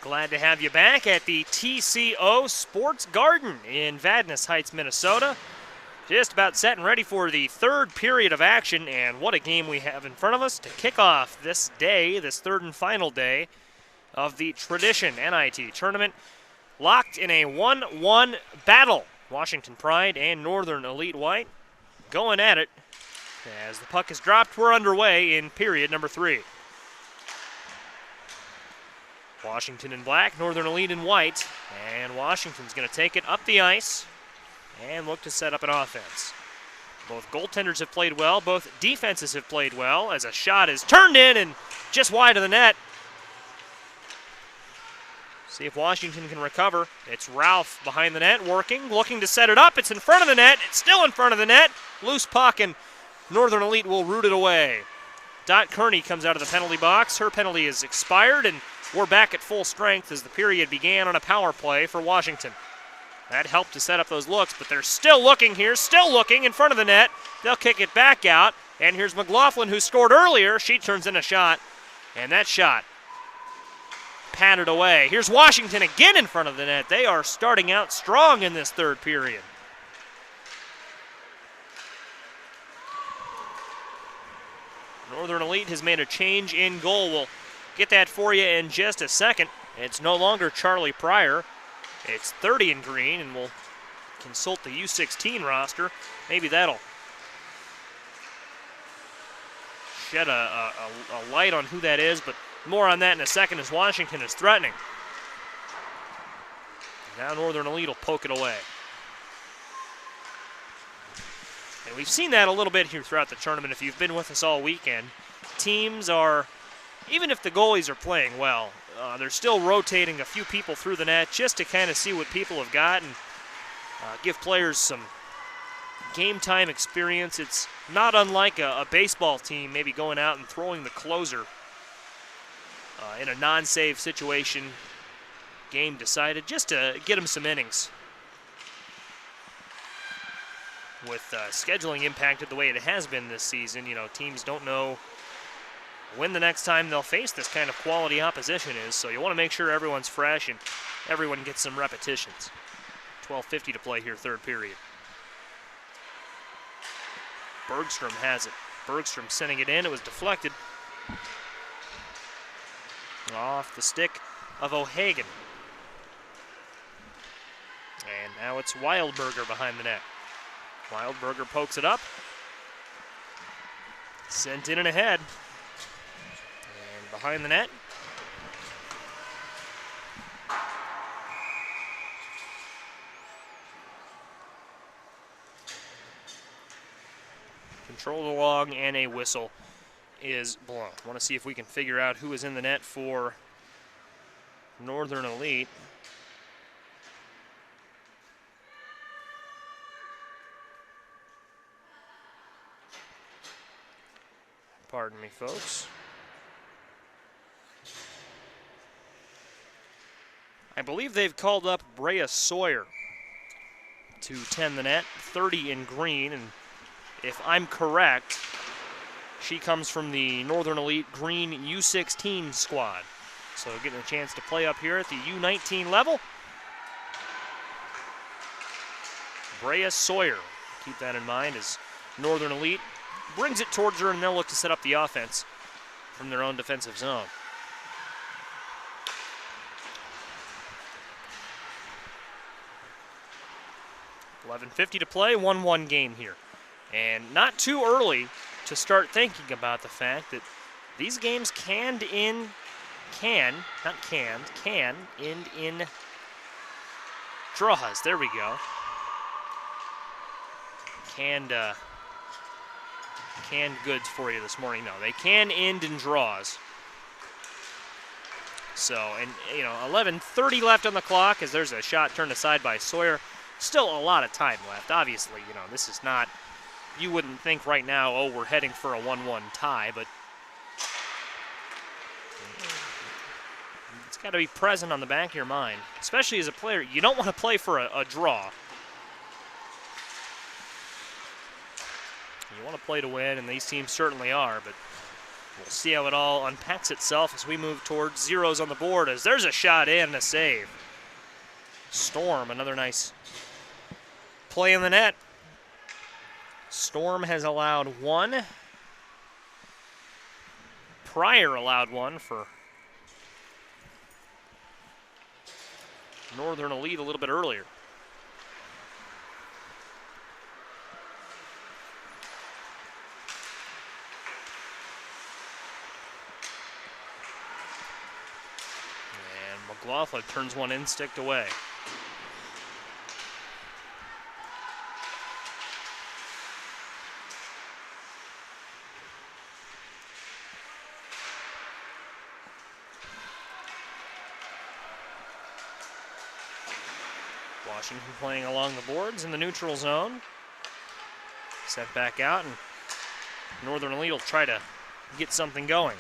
Speaker 1: Glad to have you back at the TCO Sports Garden in Vadnais Heights, Minnesota. Just about set and ready for the third period of action, and what a game we have in front of us to kick off this day, this third and final day of the Tradition NIT tournament. Locked in a 1-1 battle. Washington Pride and Northern Elite White going at it. As the puck is dropped, we're underway in period number 3. Washington in black, Northern Elite in white, and Washington's going to take it up the ice and look to set up an offense. Both goaltenders have played well, both defenses have played well, as a shot is turned in and just wide of the net. See if Washington can recover. It's Ralph behind the net, working, looking to set it up. It's in front of the net. It's still in front of the net. Loose puck, and Northern Elite will root it away. Dot Kearney comes out of the penalty box. Her penalty is expired, and we're back at full strength as the period began on a power play for Washington. That helped to set up those looks, but they're still looking here, still looking in front of the net. They'll kick it back out, and here's McLaughlin, who scored earlier. She turns in a shot, and that shot patted away. Here's Washington again in front of the net. They are starting out strong in this third period. Northern Elite has made a change in goal. We'll get that for you in just a second. It's no longer Charlie Pryor. It's 30 in green, and we'll consult the U16 roster. Maybe that'll shed a light on who that is, but more on that in a second as Washington is threatening. Now Northern Elite will poke it away. And we've seen that a little bit here throughout the tournament. If you've been with us all weekend, teams are, even if the goalies are playing well, they're still rotating a few people through the net just to kind of see what people have got and give players some game time experience. It's not unlike a baseball team maybe going out and throwing the closer in a non-save situation, game decided, just to get them some innings. With scheduling impacted the way it has been this season, you know, teams don't know when the next time they'll face this kind of quality opposition is, so you want to make sure everyone's fresh and everyone gets some repetitions. 12:50 to play here, third period. Bergstrom has it. Bergstrom sending it in. It was deflected off the stick of O'Hagan. And now it's Wildberger behind the net. Wildberger pokes it up. Sent in and ahead. And behind the net. Controlled along, and a whistle is blown. Want to see if we can figure out who is in the net for Northern Elite. Pardon me, folks. I believe they've called up Brea Sawyer to tend the net, 30 in green, and if I'm correct, she comes from the Northern Elite green U16 squad. So getting a chance to play up here at the U19 level. Brea Sawyer, keep that in mind, as Northern Elite brings it towards her, and they'll look to set up the offense from their own defensive zone. .11:50 to play, 1-1 game here. And not too early to start thinking about the fact that these games can end in draws. There we go. Canned goods for you this morning. No, they can end in draws. So, and you know, 11:30 left on the clock as there's a shot turned aside by Sawyer. Still a lot of time left. Obviously, you know, this is not, you wouldn't think right now, oh, we're heading for a 1-1 tie, but it's got to be present on the back of your mind, especially as a player. You don't want to play for a draw. You want to play to win, and these teams certainly are, but We'll see how it all unpacks itself as we move towards zeros on the board, as there's a shot in and a save. Storm, another nice play in the net. Storm has allowed one. Pryor allowed one for Northern Elite a little bit earlier. And McLaughlin turns one in, sticked away. Washington playing along the boards in the neutral zone. Set back out, and Northern Elite will try to get something going.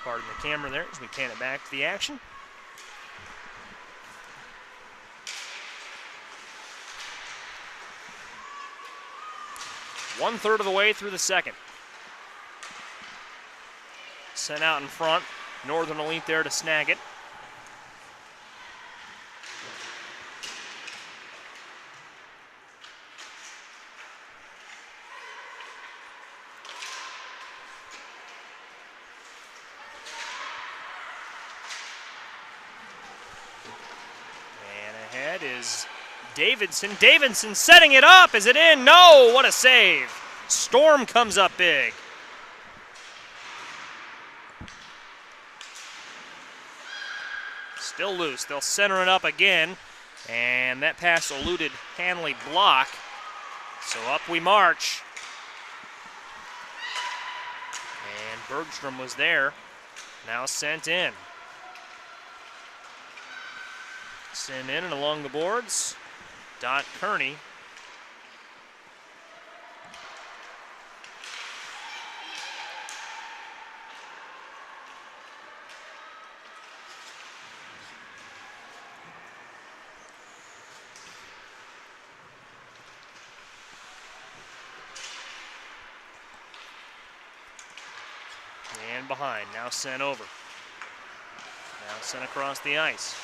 Speaker 1: Pardon the camera there as we can it back to the action. One-third of the way through the second. Sent out in front. Northern Elite there to snag it. And ahead is Davidson. Davidson setting it up. Is it in? No! What a save. Storm comes up big. Still loose. They'll center it up again. And that pass eluded Hanley block. So up we march. And Bergstrom was there. Now sent in. Sent in and along the boards. Dot Kearney. And behind, now sent over. Now sent across the ice.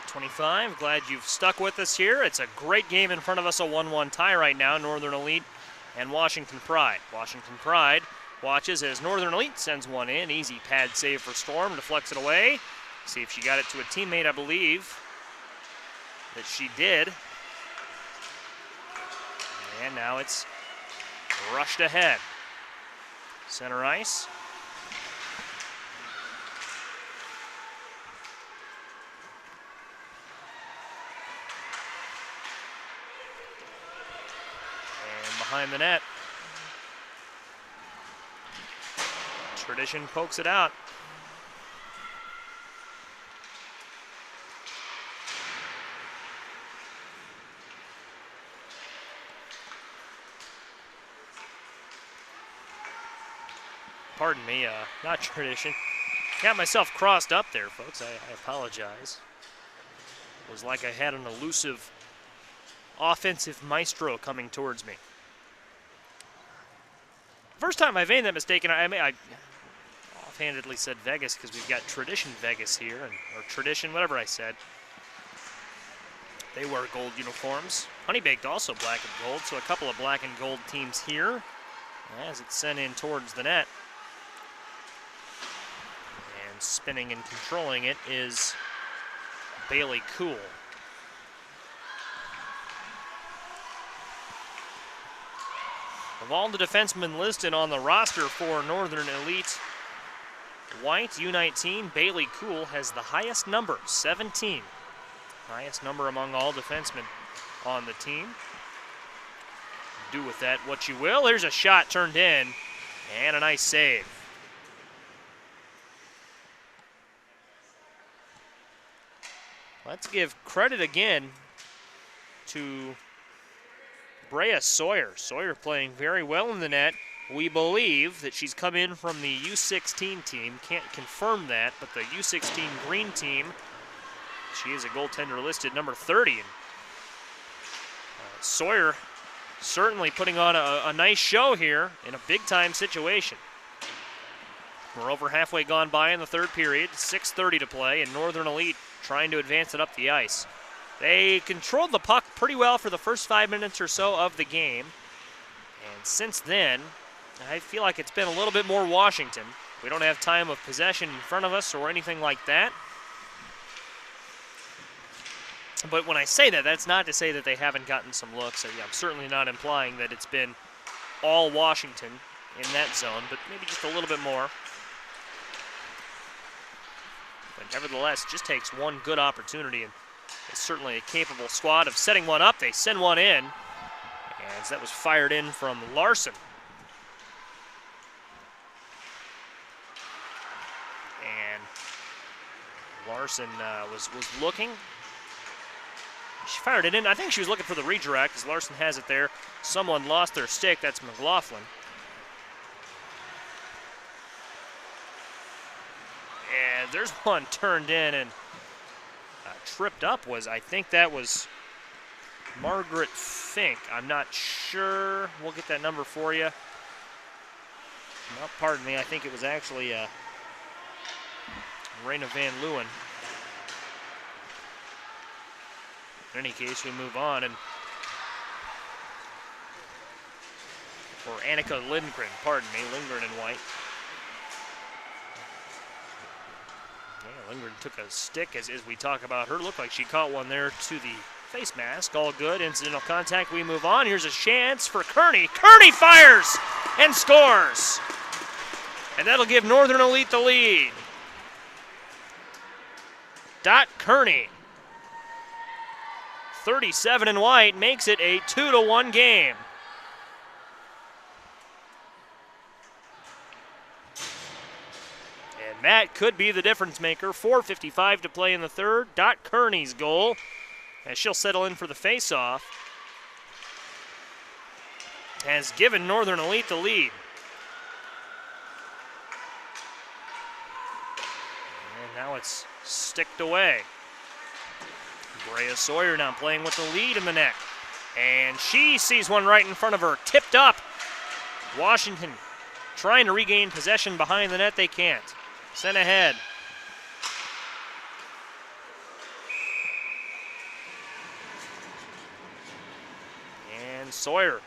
Speaker 1: .25, glad you've stuck with us here. It's a great game in front of us, a 1-1 tie right now, Northern Elite and Washington Pride. Washington Pride watches as Northern Elite sends one in. Easy pad save for Storm, deflects it away. See if she got it to a teammate, I believe that she did. And now it's rushed ahead. Center ice. And behind the net. Tradition pokes it out. Pardon me, not Tradition. Got myself crossed up there, folks. I apologize. It was like I had an elusive offensive maestro coming towards me. First time I made that mistake, and I offhandedly said Vegas because we've got Tradition Vegas here, or Tradition, whatever I said. They wear gold uniforms. Honey Baked also black and gold, so a couple of black and gold teams here as it's sent in towards the net. And spinning and controlling it is Bailey Cool. Of all the defensemen listed on the roster for Northern Elite White U19, Bailey Cool has the highest number, 17. Highest number among all defensemen on the team. Do with that what you will. Here's a shot turned in, and a nice save. Let's give credit again to Brea Sawyer. Sawyer playing very well in the net. We believe that she's come in from the U16 team. Can't confirm that, but the U16 green team, she is a goaltender listed number 30. And Sawyer certainly putting on a nice show here in a big-time situation. We're over halfway gone by in the third period, 6:30 to play, and Northern Elite trying to advance it up the ice. They controlled the puck pretty well for the first 5 minutes or so of the game, and since then, I feel like it's been a little bit more Washington. We don't have time of possession in front of us or anything like that. But when I say that, that's not to say that they haven't gotten some looks. I'm certainly not implying that it's been all Washington in that zone, but maybe just a little bit more. But nevertheless, just takes one good opportunity, and it's certainly a capable squad of setting one up. They send one in, as that was fired in from Larson. And Larson was looking. She fired it in. I think she was looking for the redirect, as Larson has it there. Someone lost their stick. That's McLaughlin. And there's one turned in and tripped up I think that was Margaret Fink. I'm not sure. We'll get that number for you. No, pardon me. I think it was actually Raina Van Leeuwen. In any case, we move on, and or Annika Lindgren, pardon me, Lindgren in white. Yeah, Lindgren took a stick as we talk about her. Looked like she caught one there to the face mask. All good. Incidental contact. We move on. Here's a chance for Kearney. Kearney fires and scores. And that'll give Northern Elite the lead. Dot Kearney, 37 in white, makes it a 2-1 game. And that could be the difference maker. 4:55 to play in the third. Dot Kearney's goal, as she'll settle in for the faceoff, has given Northern Elite the lead. And now it's sticked away. Brea Sawyer now playing with the lead in the net. And she sees one right in front of her, tipped up. Washington trying to regain possession behind the net. They can't. Sent ahead. And Sawyer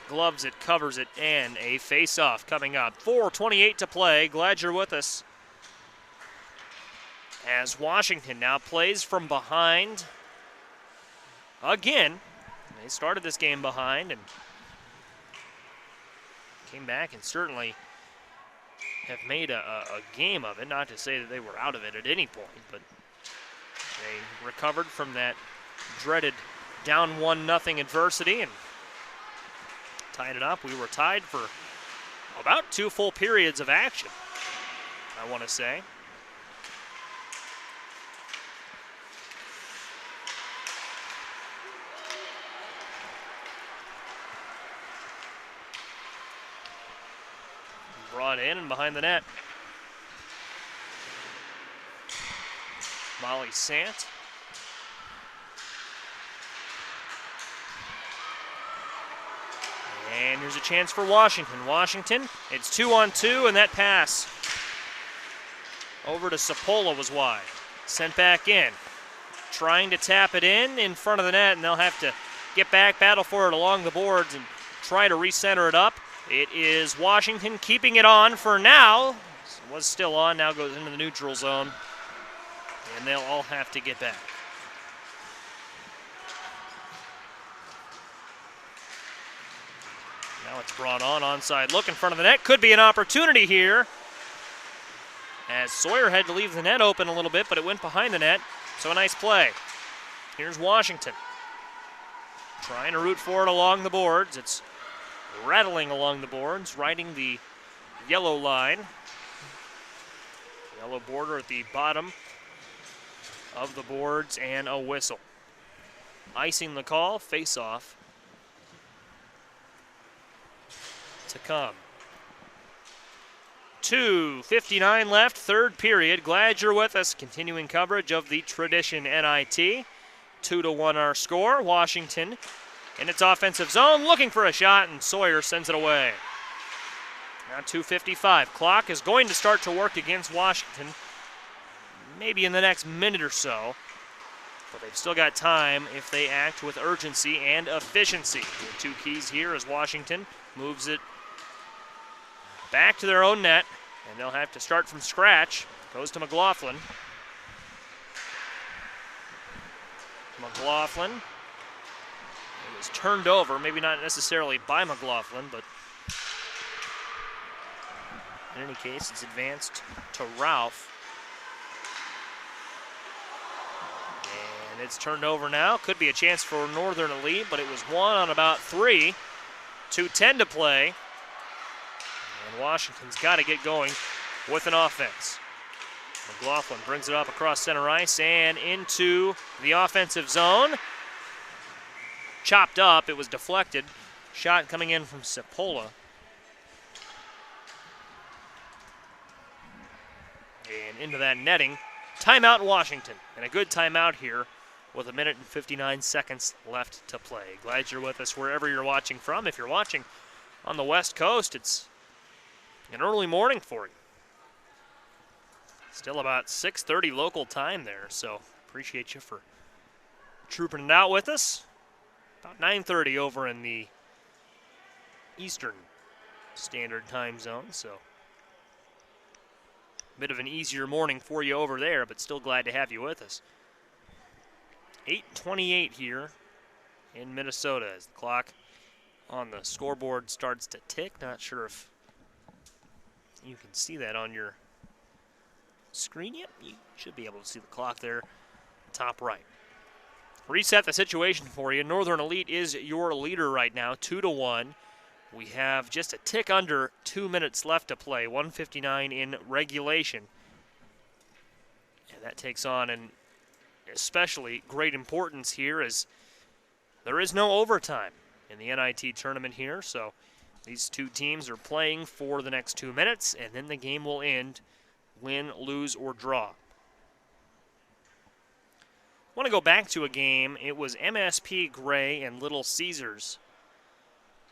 Speaker 1: gloves it, covers it, and a face-off coming up. 4:28 to play. Glad you're with us, as Washington now plays from behind again. They started this game behind and came back and certainly have made a game of it. Not to say that they were out of it at any point, but they recovered from that dreaded down 1-0 adversity and tied it up. We were tied for about 2 full periods of action, I want to say. Brought in and behind the net. Molly Sant. And here's a chance for Washington. Washington, it's 2-on-2, and that pass over to Sapola was wide. Sent back in. Trying to tap it in front of the net, and they'll have to get back, battle for it along the boards, and try to recenter it up. It is Washington keeping it on for now. It was still on, now goes into the neutral zone. And they'll all have to get back. Now it's brought on, onside look in front of the net. Could be an opportunity here, as Sawyer had to leave the net open a little bit, but it went behind the net. So a nice play. Here's Washington. Trying to root for it along the boards. It's rattling along the boards, riding the yellow line. Yellow border at the bottom of the boards, and a whistle. Icing the call, face-off to come. 2:59 left, third period. Glad you're with us. Continuing coverage of the Tradition NIT. 2-1 our score. Washington in its offensive zone, looking for a shot, and Sawyer sends it away. Now 2:55. Clock is going to start to work against Washington, maybe in the next minute or so. But they've still got time if they act with urgency and efficiency. The two keys here as Washington moves it back to their own net, and they'll have to start from scratch. Goes to McLaughlin. McLaughlin. It was turned over, maybe not necessarily by McLaughlin, but in any case, it's advanced to Ralph. And it's turned over now. Could be a chance for Northern Elite, but it was won on about 3. 2:10 to play. And Washington's got to get going with an offense. McLaughlin brings it up across center ice and into the offensive zone. Chopped up, it was deflected. Shot coming in from Sepola. And into that netting. Timeout Washington, and a good timeout here with 1 minute and 59 seconds left to play. Glad you're with us wherever you're watching from. If you're watching on the West Coast, it's an early morning for you. Still about 6:30 local time there, so appreciate you for trooping it out with us. About 9:30 over in the Eastern Standard Time Zone, so a bit of an easier morning for you over there, but still glad to have you with us. 8:28 here in Minnesota as the clock on the scoreboard starts to tick. Not sure if you can see that on your screen. Yep, you should be able to see the clock there, top right. Reset the situation for you. Northern Elite is your leader right now, 2-1. We have just a tick under 2 minutes left to play, 1:59 in regulation. And that takes on an especially great importance here as there is no overtime in the NIT tournament here, so these two teams are playing for the next 2 minutes, and then the game will end, win, lose, or draw. I want to go back to a game. It was MSP Gray and Little Caesars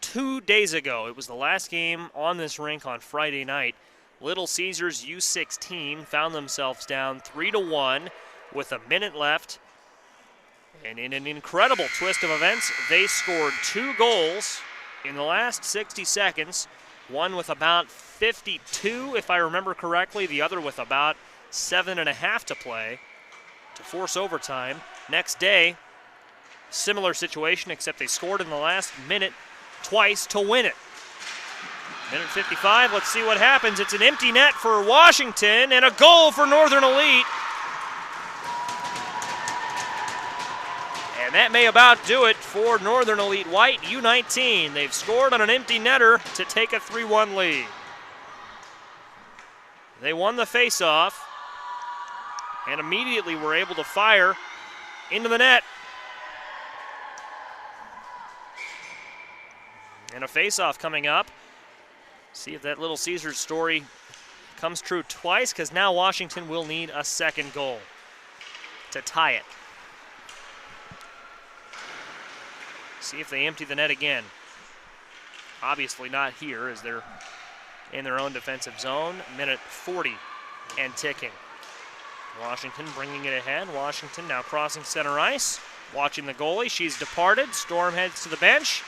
Speaker 1: 2 days ago. It was the last game on this rink on Friday night. Little Caesars U16 found themselves down 3-1 with 1 minute left. And in an incredible twist of events, they scored 2 goals in the last 60 seconds. One with about 52, if I remember correctly. The other with about 7.5 to play to force overtime. Next day, similar situation, except they scored in the last minute twice to win it. 1:55, let's see what happens. It's an empty net for Washington and a goal for Northern Elite. And that may about do it for Northern Elite White U19. They've scored on an empty netter to take a 3-1 lead. They won the faceoff and immediately were able to fire into the net. And a faceoff coming up. See if that Little Caesars story comes true twice, because now Washington will need a second goal to tie it. See if they empty the net again. Obviously not here, as they're in their own defensive zone. 1:40 and ticking. Washington bringing it ahead. Washington now crossing center ice. Watching the goalie. She's departed. Storm heads to the bench.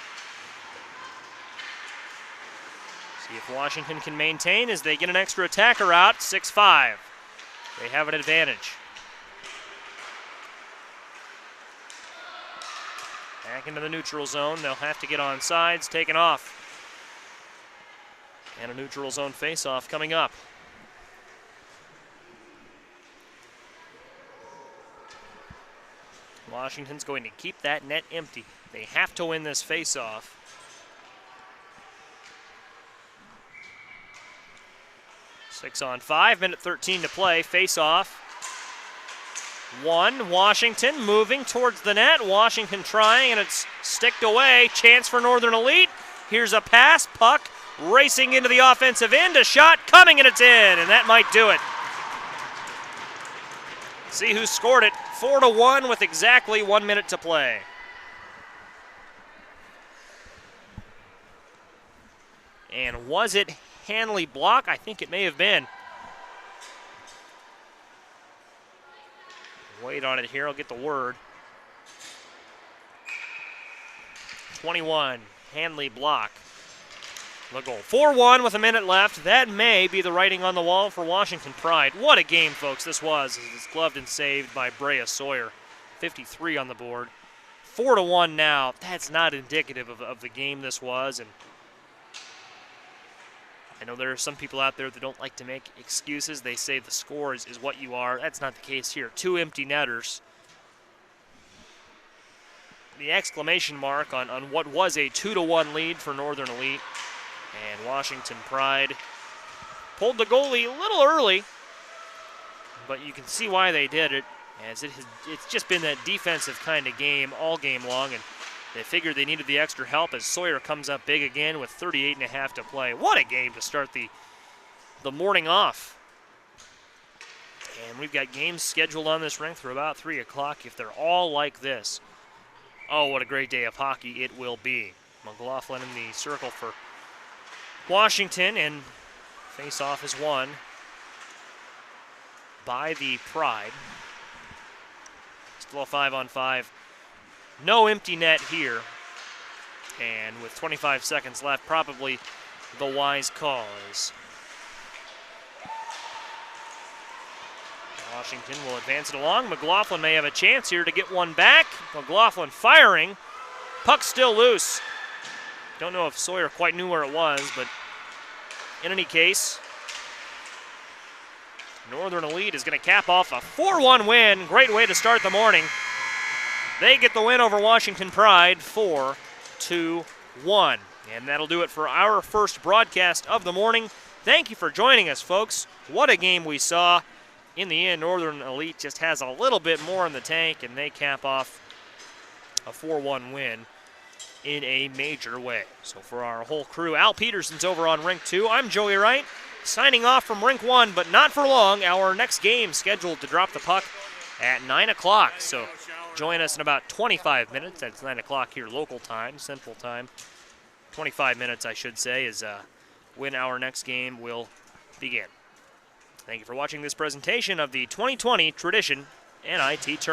Speaker 1: See if Washington can maintain as they get an extra attacker out. 6-5. They have an advantage. Back into the neutral zone. They'll have to get on sides, taken off. And a neutral zone face-off coming up. Washington's going to keep that net empty. They have to win this face-off. Six on 5, 1:13 to play. Face-off. 1, Washington moving towards the net. Washington trying, and it's sticked away. Chance for Northern Elite. Here's a pass. Puck racing into the offensive end. A shot coming, and it's in, and that might do it. See who scored it. 4-1 with exactly 1 minute to play. And was it Hanley block? I think it may have been. Wait on it here, I'll get the word. 21, Hanley block. The goal. 4-1 with a minute left. That may be the writing on the wall for Washington Pride. What a game, folks, this was. It's gloved and saved by Brea Sawyer. 53 on the board. 4-1 now. That's not indicative of the game this was. And I know there are some people out there that don't like to make excuses. They say the score is what you are. That's not the case here. 2 empty netters. The exclamation mark on what was a 2-1 lead for Northern Elite. And Washington Pride pulled the goalie a little early, but you can see why they did it, as it's just been that defensive kind of game all game long, and they figured they needed the extra help as Sawyer comes up big again with 38.5 to play. What a game to start the morning off. And we've got games scheduled on this rink for about 3 o'clock if they're all like this. Oh, what a great day of hockey it will be. McLaughlin in the circle for Washington, and face-off is won by the Pride. Still a 5-on-5. No empty net here. And with 25 seconds left, probably the wise call is Washington will advance it along. McLaughlin may have a chance here to get one back. McLaughlin firing. Puck still loose. Don't know if Sawyer quite knew where it was, but in any case, Northern Elite is going to cap off a 4-1 win. Great way to start the morning. They get the win over Washington Pride, 4-1. And that'll do it for our first broadcast of the morning. Thank you for joining us, folks. What a game we saw. In the end, Northern Elite just has a little bit more in the tank, and they cap off a 4-1 win in a major way. So for our whole crew, Al Peterson's over on Rink 2. I'm Joey Wright, signing off from Rink 1, but not for long. Our next game scheduled to drop the puck at 9 o'clock. So join us in about 25 minutes. That's 9 o'clock here local time, Central Time. 25 minutes, I should say, is when our next game will begin. Thank you for watching this presentation of the 2020 Tradition NIT Tournament.